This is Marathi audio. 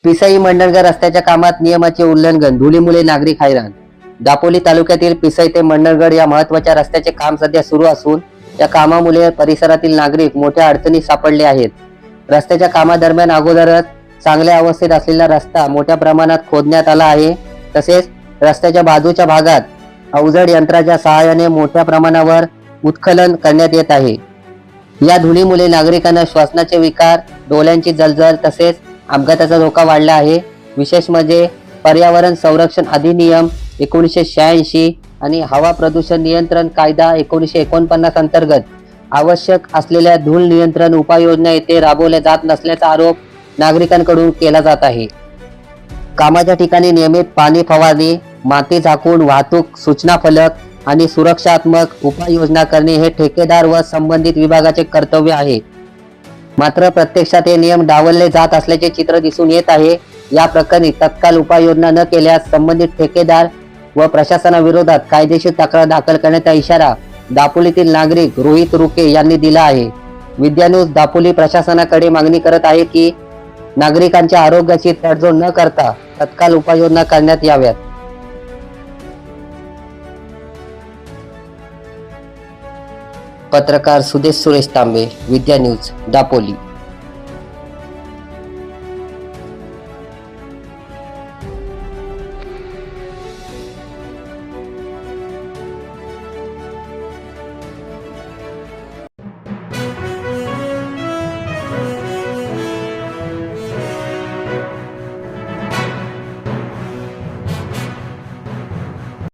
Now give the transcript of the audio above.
पिसई मंडणगड रस्त्याच्या कामात नियमाचे उल्लंघन, धुळीमुळे नागरिक हैराण। दापोली तालुक्यातील पिसई ते मंडणगड या महत्त्वाच्या रस्त्याचे काम सध्या सुरू असून या कामामुळे परिसरातील नागरिक मोठ्या अडचणीत सापडले आहेत। रस्त्याच्या कामादरम्यान अगोदरच चांगल्या अवस्थेत असलेला रस्ता मोठ्या प्रमाणात खोदण्यात आला आहे। तसेच रस्त्याच्या बाजूच्या भागात अवजड यंत्राच्या सहाय्याने मोठ्या प्रमाणावर उत्खनन करण्यात येत आहे। या धुळीमुळे नागरिकांना श्वसनाचे विकार, डोळ्यांची जळजळ तसेच अपघाताचा धोका वाढला आहे। विशेष म्हणजे पर्यावरण संरक्षण अधिनियम 1986 आणि हवा प्रदूषण नियंत्रण कायदा 1949 अंतर्गत आवश्यक असलेल्या धूळ नियंत्रण उपाययोजना येथे राबवल्या जात नसल्याचा आरोप नागरिकांकडून केला जात आहे। कामाच्या ठिकाणी नियमित पाणी फवारणी, माती झाकून वाहतूक सूचना फलक आणि सुरक्षात्मक उपाययोजना करणे हे ठेकेदार व संबंधित विभागाचे कर्तव्य आहे। मात्र प्रत्यक्षात हे नियम डावलले जात असल्याचे चित्र दिसून येत आहे। या प्रकरणी तत्काळ उपाययोजना न केल्यास संबंधित ठेकेदार व प्रशासनाविरोधात कायदेशीर तक्रार दाखल करण्याचा इशारा दापोलीतील नागरिक रोहित रुके यांनी दिला आहे। विद्या न्यूज दापोली प्रशासनाकडे मागणी करत आहे की नागरिकांच्या आरोग्याची तडजोड न करता तत्काळ उपाययोजना करण्यात याव्यात। पत्रकार सुदेश सुरेश तांबे, विद्या न्यूज दापोली।